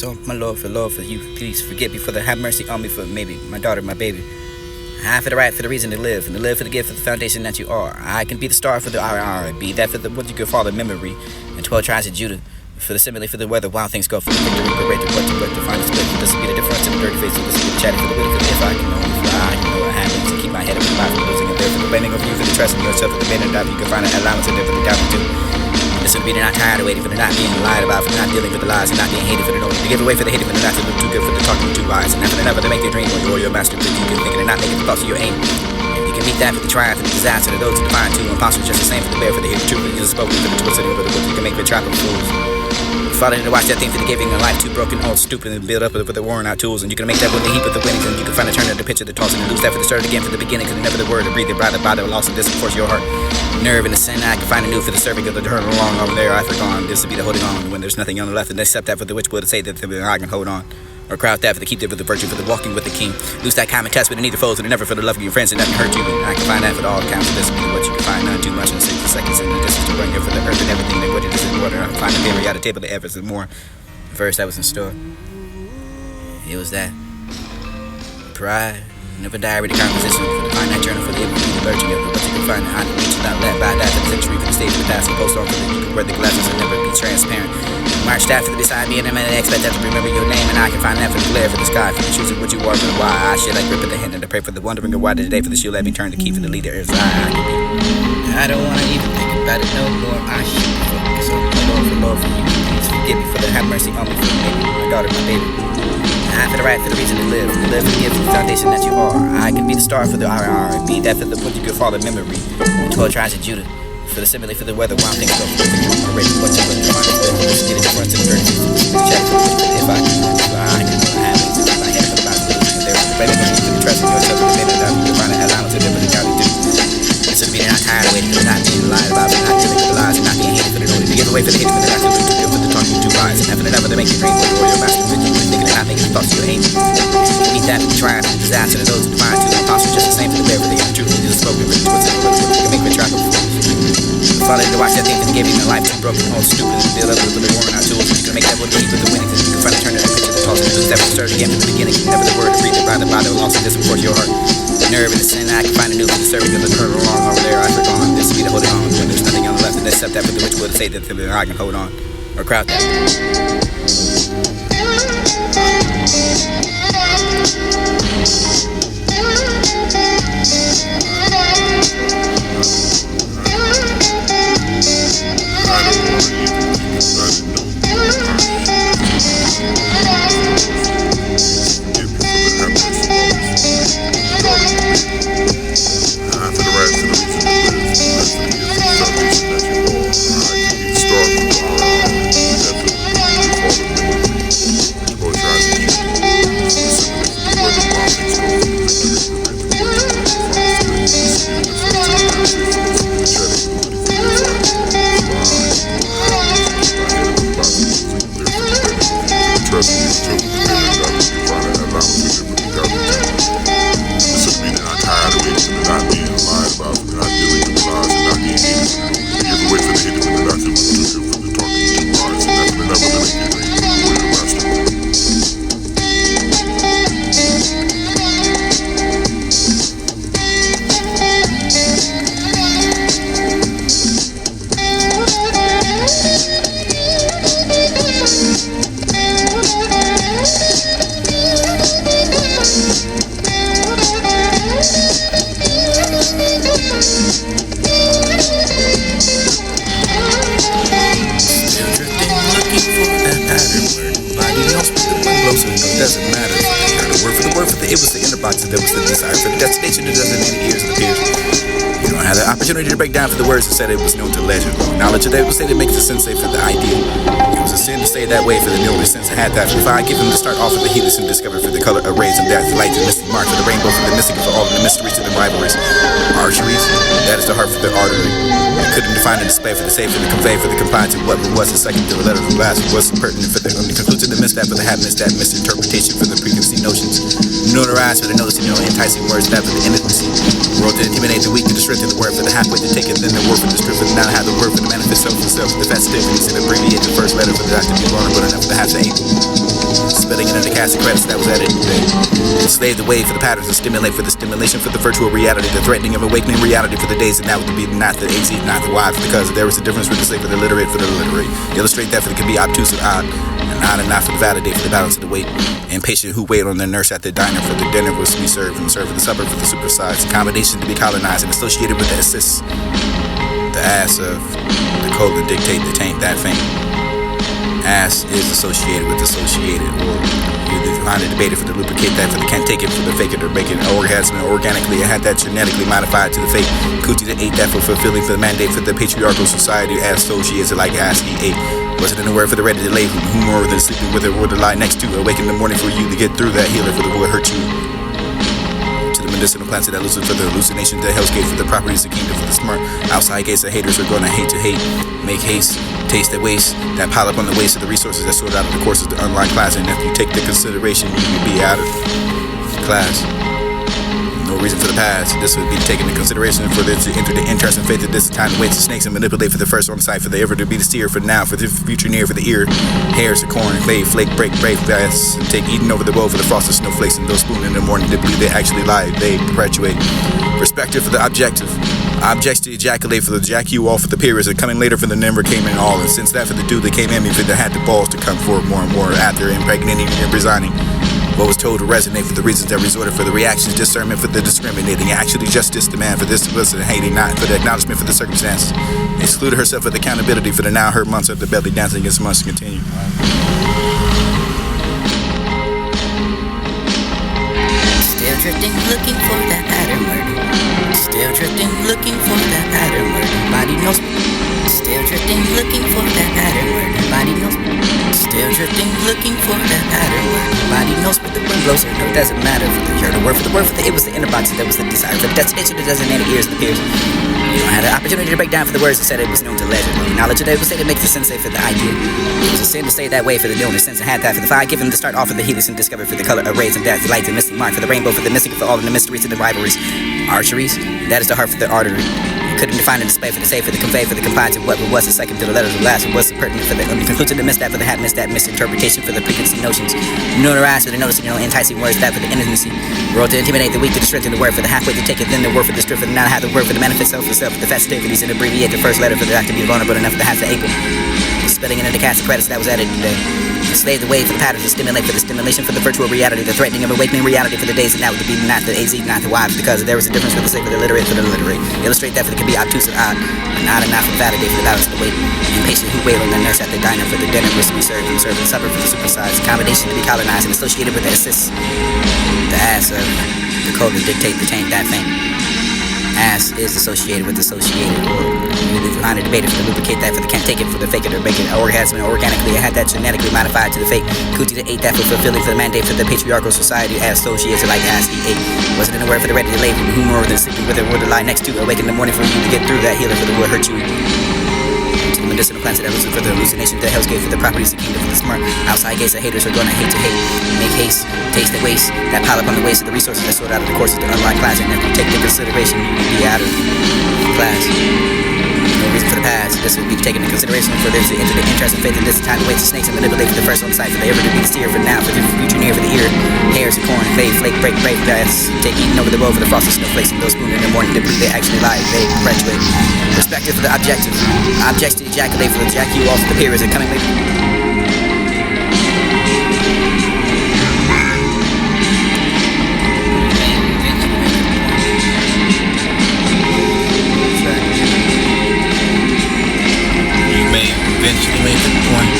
So, my Lord, for you, please forgive me, for the have mercy on me, for maybe my daughter, my baby. I for the right, for the reason to live, and to live for the gift, for the foundation that you are. I can be the star for the RR, be that for the what you could father memory, and 12 tribes of Judah, for the simile, for the weather, wild things go, for the victory, parade, the what to find the split. This will be the difference in the dirty face, this will be the chatting for the witty, for the if I can only fly, you know what happens, to keep my head up in the life, for losing it there, for the blaming of you, for the trust in yourself, for the bending up, you can find an allowance in there, for the doubting too. This would be the not tired of waiting, for the not being lied about, for the not dealing with the lies, and not being hated for the knowing, to give away for the hating, for the not to look too good, for the talking too wise, and never to make your dream or your master, but you can think and not making the thoughts of your aim. And you can meet that for the triumph, for the disaster, to those who define too, impossible just the same for the bear, for the hidden truth, for the spoken, for the twisted, for the words you can make the trap of fools. Father, to watch that thing for the giving of life, too broken, old, stupid, and build up with the worn out tools. And you can make that with the heap of the winnings, and you can find a turn of the picture, the tossing, and lose that for the start again for the beginning, because never the word to breathe it, brother, by the loss of this, of course, your heart. Nerve and the sin, I can find a new for the serving of the turn along over there, I forgone. This will be the holding on when there's nothing on the left, and except that for the which will say that I can hold on. Or crowd that for the keep there for the virtue, for the walking with the king. Lose that common test with the neither foes, and never for the love of your friends, and nothing hurt you. And I can find that for the all accounts of this, what you can find, none too much in 60 seconds, and the distance to run here for the earth and everything that what it is in water. I can find the theory out of table, the efforts and more. Verse that was in store. It was that pride, never diary, the composition for the find that journal for the lurching of what you can find the honor reach not let by that for the century for the stage for the past and post on for the you can wear the glasses and never be transparent. March that for the beside me and I'm gonna expect that to remember your name and I can find that for the glare for the sky for the choosing what you are for the why I should like grip at the hand and to pray for the wondering of why today for the shield let me turn the key for the leader as I can be. I don't wanna even think about it no more. I should focus on the Lord for you. Please forgive me for the have mercy on me for maybe my daughter, my baby. I for the right, for the reason to live for the gift, for the foundation that you are. I can be the star for the RR, be that for the what you could father memory, and 12 tribes of Judah, for the simile, for the weather, wild things go, for the victory, parade, what you could find the split, this will be the difference in the dirty face, for the chat, for the if I can fly, you know what happens, to keep my head up in the life, there for the blaming of you, for the trust in yourself, for the minute that you can find an allowance in there, for the county too. This would be the not tired of waiting, for the not being lied about, for the not dealing with the lies, and not being hated for the knowing, to give away for the hating, for the not to look too good, for the talking too wise, and never to make your dream or your master, but you can think and not making the thoughts of your aim. Meet that for the triumph, for the disaster, to those who define too, impossible just the same for the bear, for the hidden truth, for the spoken, for the twisted, for the you can make the trap of fools. Father, to watch that thing for the giving of life, too broken, old, stupid, and build up with the worn out tools. You can make that with the heap of the winnings, and you can find a turn of the picture, the toss, and lose that for the start again from the beginning. Never the word to breathe it, by the loss of this, of course, your heart. Nerve and the sin, I can find a new for the serving of the turn along over there, I forgone. This will be the holding on when there's nothing on the left, and except that for the which will say that I can hold on. Or crowd that. Doesn't matter. The word for the it was the inner box, that was the desire for the destination. It doesn't need the ears and the peers. You don't have the opportunity to break down for the words and said it was known to legend. Knowledge of that was said it makes the sensei for the ideal. It was a sin to stay that way for the newly since I had that. If I give him to start off with the heedless and discover for the color arrays and that the light, the mystic mark for the rainbow for the mystic for all of the mysteries of the rivalries. Archeries, that is the heart for the artery. I couldn't define and display for the safe and the convey for the compliance of what was the second to the letter from last was pertinent for the only conclusion the misstep for the happiness that misinterpretation for the preconceived notions. Notarized for the noticing enticing words that for the intimacy. World to intimidate the weak to the strength of the word for the halfway to take it, then the word for the strength for the now have the word for the manifest self for self, the festivities and abbreviate the first letter for the doctor to be vulnerable enough to have to aim. spilling into the cast of credits that was added today. Slave the way for the patterns and stimulate for the stimulation for the virtual reality, the threatening of awakening reality for the days and now would be not the AZ, not the Y, because there is a difference with the slave for the literate for the illiterate. Illustrate that for the can be obtuse and odd, and not for the validate for the balance of the weight. Impatient who wait on their nurse at the diner for the dinner was to be served and serve for the supper for the supersize. Combination to be colonized and associated with the assist. The ass of the colon dictate the taint that faint. Ass is associated with associated, or you find it debated for the lubricate that for the can't take it for the fake it or make it orgasm organically. I had that genetically modified to the fake. Coochie that ate that for fulfilling for the mandate for the patriarchal society as associates like ass he ate. Wasn't in the word for the ready to lay whom more than sleeping with it or to lie next to. Awake in the morning for you to get through that healer for the would hurt you. To the medicinal plants that lose for the hallucination, the hell's gate for the properties, the kingdom for the smart. Outside gates, the haters are gonna hate to hate. Make haste, taste that waste, that pile up on the waste of the resources that sort out of the courses, the unlined class. And if you take the consideration, you will be out of class. No reason for the past. This would be taken into consideration for them to enter the interest and faith that this time to wait to snakes and manipulate for the first on the side, for the ever to be the steer for now, for the future near for the ear. Hairs, the corn, clay, flake, break, brave, fast, and take eating over the bowl for the frosted snowflakes and those spoon in the morning to believe they actually lie. They perpetuate. Perspective for the objective. Objects to ejaculate for the jack you off for the periods and coming later for the never came in all. And since that for the dude that came in me for the had the balls to come forward more and more after impregnating and resigning. What was told to resonate for the reasons that resorted for the reactions, discernment for the discriminating, actually justice demand for this was the hating, not for the acknowledgement for the circumstance. Excluded herself with accountability for the now hurt months of the belly dancing against months to continue. Still drifting, looking for that pattern murder. Still drifting, looking for that pattern murder. Body knows. Still drifting, looking for that pattern murder. Body knows. Still drifting, looking for that pattern murder. Body knows, but the wind blows her. No, it doesn't matter for the year. The word for the it was the inner box that was the desire for the destination. The designated ears and the peers. You don't have the opportunity to break down for the words that said it was known to legend. Knowledge that it was say to make the sensei for the idea. It was a sin to say that way for the doing. The sense and had that for the fire. Given the start off of the helix and discovered for the color of rays and death. The light and missing mark for the rainbow for the mystic for all of the mysteries and the rivalries. Archeries. That is the heart for the artery. Couldn't define the display for the say for the convey for the confide to what was the second to the letters of last and was the pertinent for the conclusion to miss that for the had missed that misinterpretation for the preconceived notions. Notarized for the noticing enticing words that for the intimacy. World to intimidate the weak to the strength in the word for the halfway to take it then the word for the strength for the not have the word for the manifest self for self for the festivities and abbreviate the first letter for the act to be vulnerable enough to have the able. Spelling into the cast of credits that was added today. Slave the way for the patterns and stimulate for the stimulation for the virtual reality, the threatening of awakening reality for the days and now would be not the AZ, not the Y, because there is a difference for the slave for the literate for the illiterate. Illustrate that for the can be obtuse and odd, and not for the validate for the balance of the weight. Impatient who wait on the nurse at the diner for the dinner was to be served and serve the supper for the supersize. Combination to be colonized and associated with the assist. The ass of the code to dictate the taint that faint. Ass is associated with associated, or you find it debated for the lubricate that for the can't take it for the fake it or make it orgasm organically. I had that genetically modified to the fake. Coochie that ate that for fulfilling for the mandate for the patriarchal society as associates like ass he ate. Wasn't in the word for the ready to lay who more than sleeping with it or to lie next to. Awake in the morning for you to get through that healer for the would hurt you. To the medicinal plants that for the hallucination, the hell's gate for the properties, the kingdom for the smart. Outside gates, the haters are gonna hate to hate. Make haste, taste the waste, that pile up on the waste of the resources that sort out of the courses, the unlined class. And if you take the consideration, you'd be out of class. No reason for the past. This would be taken into consideration for them to enter the interest and faith in this time to wait to snakes and manipulate for the first on the side for the ever to be the steer for now for the future near for the ear. Hairs, the corn, clay, flake, break, brave, fast. Take eating over the bowl for the frosted snowflakes and those spoon in the morning to prove they actually lie. They perpetuate. Perspective for the objective. Objects to ejaculate for the jack you off the periods and coming later. Eventually make a point.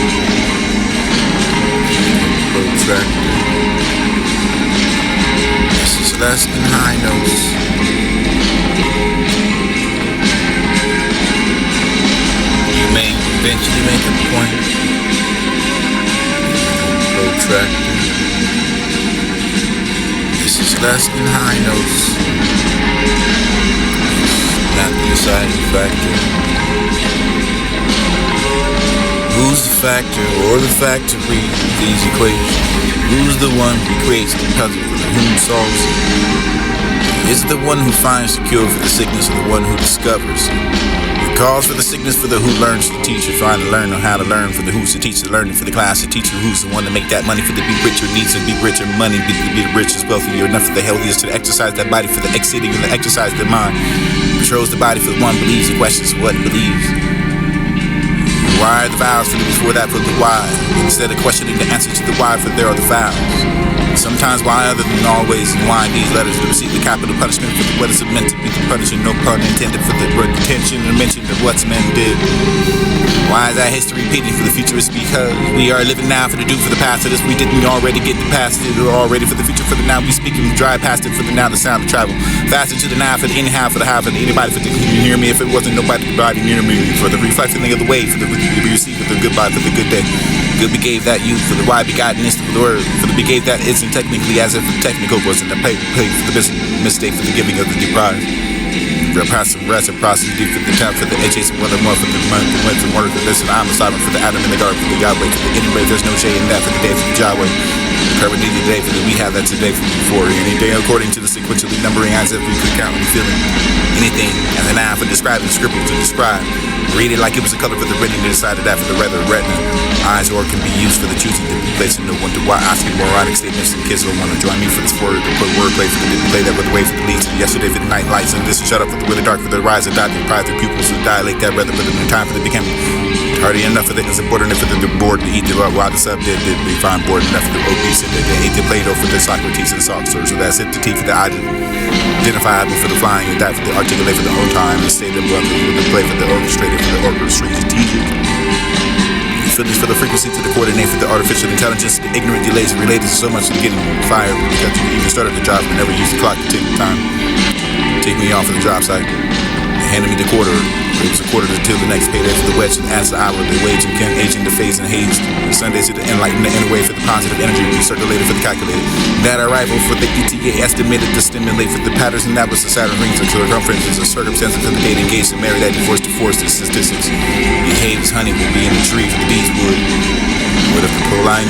Protractor. This is less than high notes. You may eventually make a point. Protractor. This is less than high notes. It's not the deciding factor. Who's the factor or the factory of these equations? Who's the one who creates the puzzle for the whom solves it? Is it the one who finds the cure for the sickness or the one who discovers it? The Cause for the sickness for the who learns to teach, or trying to learn on how to learn, for the who's to teach, the learning for the class, the teacher who's the one to make that money, for the be richer needs to be richer money, be the richest, wealthier, enough for the healthiest, to exercise that body, for the exceeding and the exercise their mind, controls the body for the one believes and questions what it believes. Why are the vows for the before that for the why, instead of questioning the answer to the why, for there are the vows. Sometimes why other than always, and why these letters to receive the capital punishment for the what is meant to be the punishing, no pun intended, for the attention and mention of what's men did. Why is that history repeating for the futurist? Because we are living now for the do for the past of this. We didn't already get the past it, or already for the future for the now. We speaking, we drive past it for the now, the sound of travel. Faster to the now for the anyhow, for the how, for the anybody, for the can you hear me? If it wasn't nobody to body near me, for the reflecting of the way, for the to be received with the goodbye, for the good day. Good be gave that youth, for the why begotten is for the word, for the be gave that isn't technically as if the technical wasn't the pay for the mistake for the giving of the deprived. The passive reciprocity for the time for the edges and one and more for the month, the went from word for this, and I'm a sovereign for the Adam in the garden for the Yahweh, for the anyway, there's no shade in that for the day for the Yahweh. The current needed day for the we have that today for before any day according to the sequentially numbering as if we could count and feeling anything as an eye for describing scribble to describe. Read it like it was a color for the written, they decided that for the rather retina. Eyes or can be used for the choosing to be placed in no wonder why asking moronic statements and kids don't want to join me for this word to put wordplay for the didn't play that with the way for the leads to the yesterday for the night lights and this and shut up for the really dark for the rise and die and pride their pupils to dilate that rather for the time for the became tardy enough for the insubordinate for the board to eat the while the sub did we find bored enough for the obese and they ate the Plato for the Socrates and Soxer, so that's it the T for the identifiable for the flying and that for the articulate for the own time and state of blood for the play for the orchestrated for the orchestrated strategic. Feelings for the frequency to the coordinate for the artificial intelligence, the ignorant delays related so much to getting fired because you even started the job and never used the clock to take the time. Take me off of the job site. They handed me the quarter. It was a quarter till the next payday for the wedge and answer hour, the wage and can aging the phase and haze. Sundays to the enlighten the inner way for the positive energy recirculated for the calculated. That arrival for the ETA estimated to stimulate for the patterns and that was the Saturn rings and circumferences and circumstances of the date engaged and marry that divorce to force the statistics. Behaves honey will be in the tree for the bees would. What if the polina?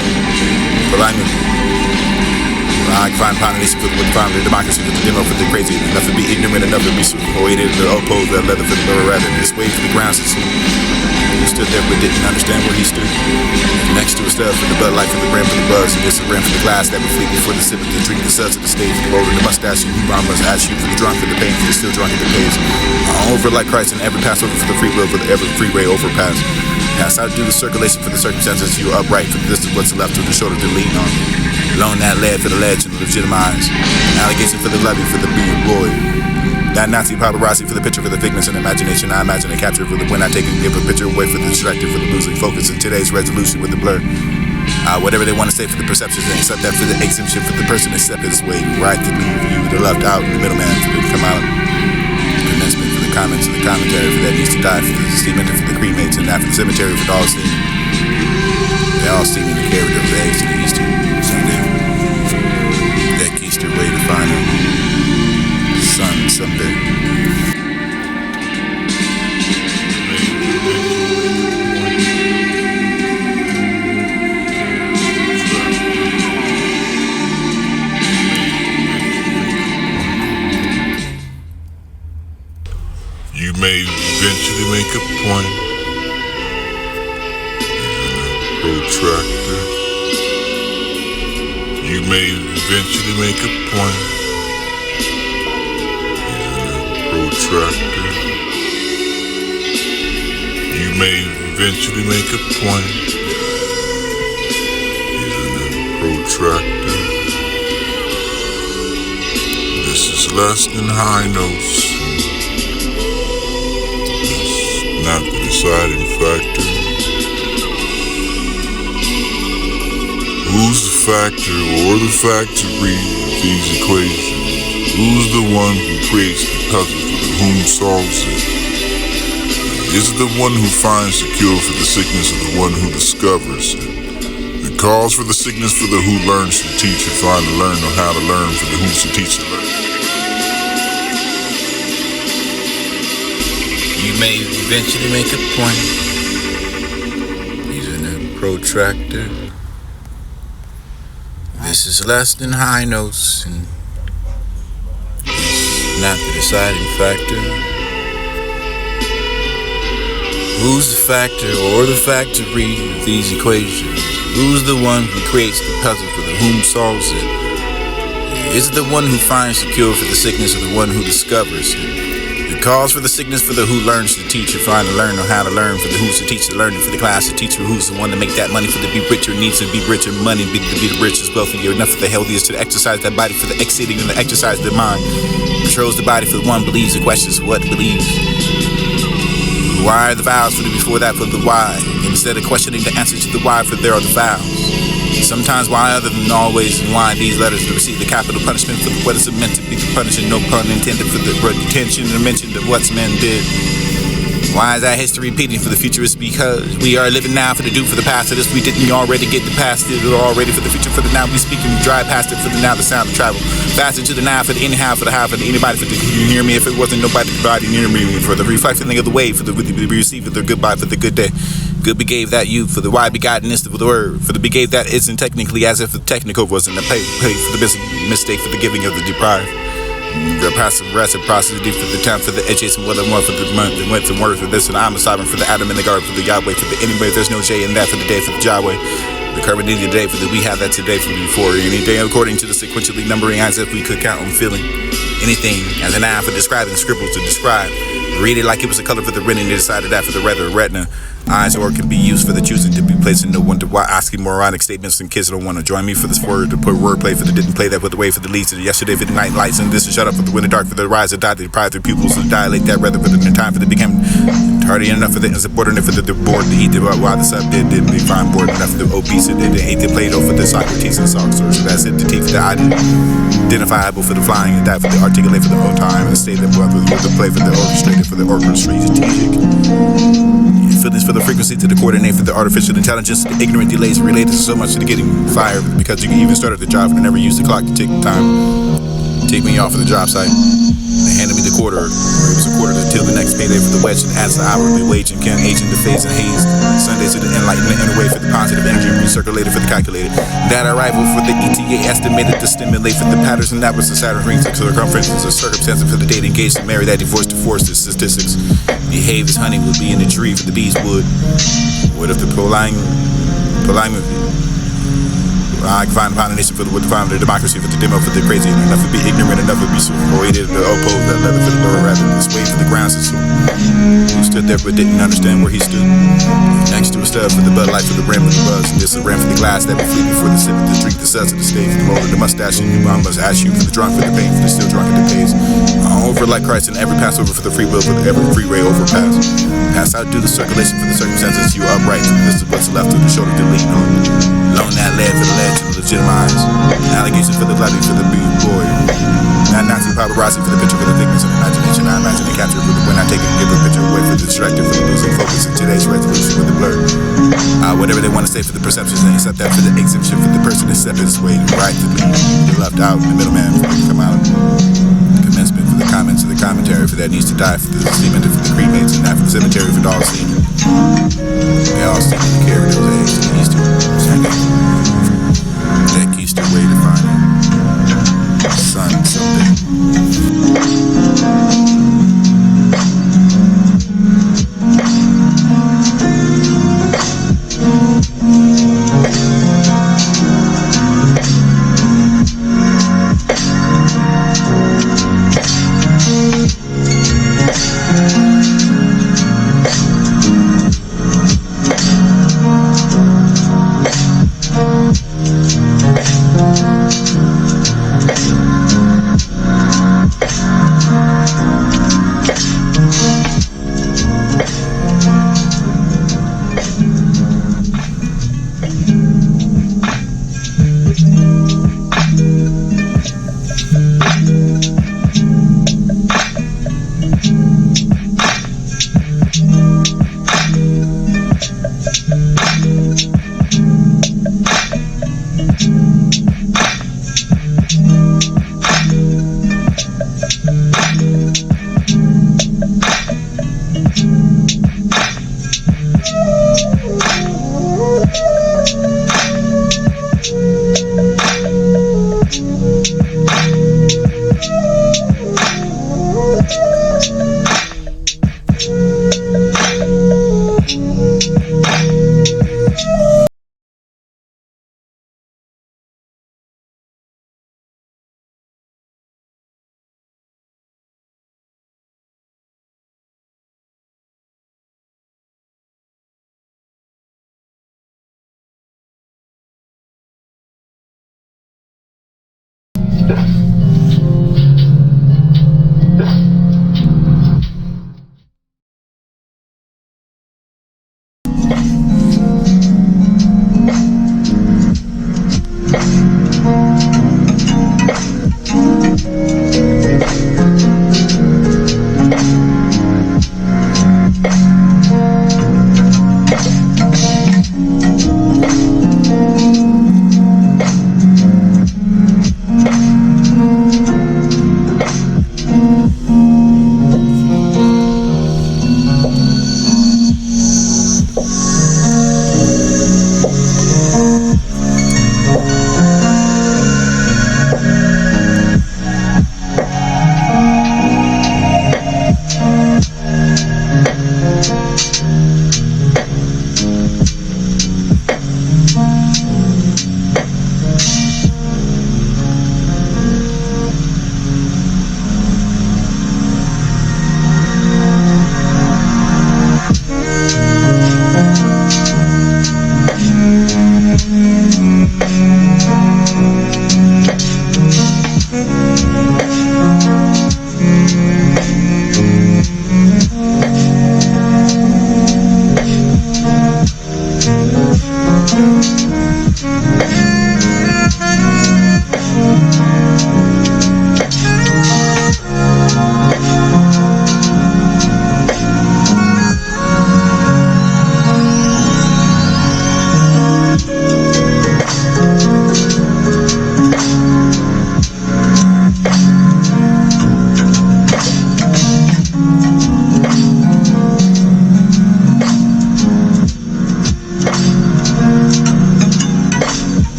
I can find pollination for the found the democracy for the demo for the crazy. Enough to be ignorant, enough to be supported, to oppose the leather for the lower rather. This way for the ground system. Who stood there but didn't understand where he stood. Next to his stuff for the bud light for the brim for the buzz. And this is rim for the glass that would fleet before the sip of the drink, the suds of the stage, the roller, the mustache, and who must ask you for the drunk, for the pain, for the still drunk, and the pays. Over like Christ and every pass over for the free will, for the every freeway overpass. Pass out, do the circulation for the circumstances. You are upright for this is what's left to the shoulder to lean on. Loan that lead for the ledge and legitimize. Allegation for the levy for the being boy. That Nazi paparazzi for the picture for the figments and imagination. I imagine and capture for the when I take and give a picture away for the distracted for the losing focus in today's resolution with the blur. Whatever they want to say for the perceptions and accept that for the exemption for the person except his way. Right to leave you, the left out, the middleman for the come out. Commencement for the comments and the commentary for that needs to die for the steaming for the cremates and that for the cemetery for the all steaming. They all steaming the character of the eggs to the Easter Sunday. That Easter way to find the sun someday. You may eventually make a point in a protractor. You may eventually make a point in a protractor. You may eventually make a point in a protractor. This is less than high notes. Not the deciding factor. Who's the factor or the factory of these equations? Who's the one who creates the puzzle for the whom solves it? Is it the one who finds the cure for the sickness or the one who discovers it? The cause for the sickness for the who learns to teach or find to learn or how to learn for the who's to teach to learn. You may eventually make a point using a protractor. This is less than high notes and it's not the deciding factor. Who's the factor or the factory of these equations? Who's the one who creates the puzzle for the whom solves it? Is it the one who finds the cure for the sickness or the one who discovers it? The cause for the sickness for the who learns to teach or find to learn or how to learn, for the who's to teach the learning, for the class to teacher who's the one to make that money, for the be richer needs to be richer money, be the richest, wealthier, enough for the healthiest to exercise that body, for the exceeding and the exercise the mind, controls the body for the one believes the questions what believes. Why are the vowels for the before that for the why, instead of questioning the answer to the why, for there are the vowels. Sometimes why other than always, and why these letters to receive the capital punishment for what is it meant to be the punishing, no pun intended, for the retention and mention of what's men did. Why is that history repeating for the future? Is because we are living now for the do for the past of this. We didn't already get the past it already for the future, for the now we speak and we drive past it, for the now the sound of travel faster to the now, for the anyhow, for the how, for the anybody, for the you hear me if it wasn't nobody near me, for the reflecting of the wave, for the receive for the goodbye, for the good day. Good be gave that you, for the why begottenness of the word, for the be gave that isn't technically as if the technical wasn't a pay for the mistake, for the giving of the deprived. The passive reciprocity for the time, for the education, what I want for the month, and went to work for this, and I'm a sovereign for the Adam in the garden, for the Yahweh, for the anyway, there's no J in that, for the day, for the Yahweh. The current day today, for the we have that today, for before any day, according to the sequentially numbering, as if we could count on feeling anything as an eye for describing scribbles to describe. Read it like it was a color for the retina, decided that for the retina. Eyes or can be used for the choosing to be placed in no wonder why asking moronic statements and kids don't want to join me for this word to put wordplay for the didn't play that with the way for the leads to the yesterday for the night lights and this is shut up for the winter dark for the rise of die to deprive their pupils to dilate that rather for the time for the became tardy enough for the insubordinate for the board to eat the while the sub didn't be fine bored enough for the obese and they ate the Play-Doh for the Socrates and socks or so that's it the teeth for the identifiable for the flying and that for the articulate for the old time and state that with the play for the orchestrated for the orchestrated strategic. Feelings for the frequency to the coordinate for the artificial intelligence, the ignorant delays related so much to the getting fired because you can even start at the job and never use the clock to take time. Take me off of the job site. They handed me the quarter, or it was a quarter until the next payday for the wedge and adds the hourly wage and can age in the phase and haze. Sundays to the enlightenment and away for the positive energy recirculated for the calculated. That arrival for the ETA estimated to stimulate for the patterns and that was the Saturn rings to circumferences of circumstances for the date engaged to marry that divorce to force the statistics. Behave as honey would be in the tree for the bees would. What if the prolonging I can find a foundation for the democracy, for the demo, for the crazy, enough to be ignorant, enough to be supported, to oppose that leather for the lower rather than this way for the grounds and so who stood there but didn't understand where he stood. Next to a stub for the Bud Light for the rim with the buzz, and this a rim for the glass that would flee before the sip of the drink, the suds of the stage, the roll of the mustache, and you must ask you for the drunk, for the pain, for the still drunk at the pace. Over like Christ and every Passover for the free will, for the every freeway overpass. Pass out due the circulation for the circumstances you upright, so this is what's left of the shoulder to lean on. Loan that lead for the lead to legitimize. Allegation for the bloody for the big boy. Not Nazi paparazzi for the picture for the thickness of imagination. I imagine and capture for the when I take it and give a picture away for the distracted for the losing focus in today's resolution with the blur. Whatever they want to say for the perceptions and accept that for the exemption for the person accepted this way right to be left out the middleman for the come out. Commencement for the comments of the commentary for that needs to die for the semen for the cremates and that for the cemetery for the all seen. They all seem to carry those eggs to the Easter. That Easter way to find it.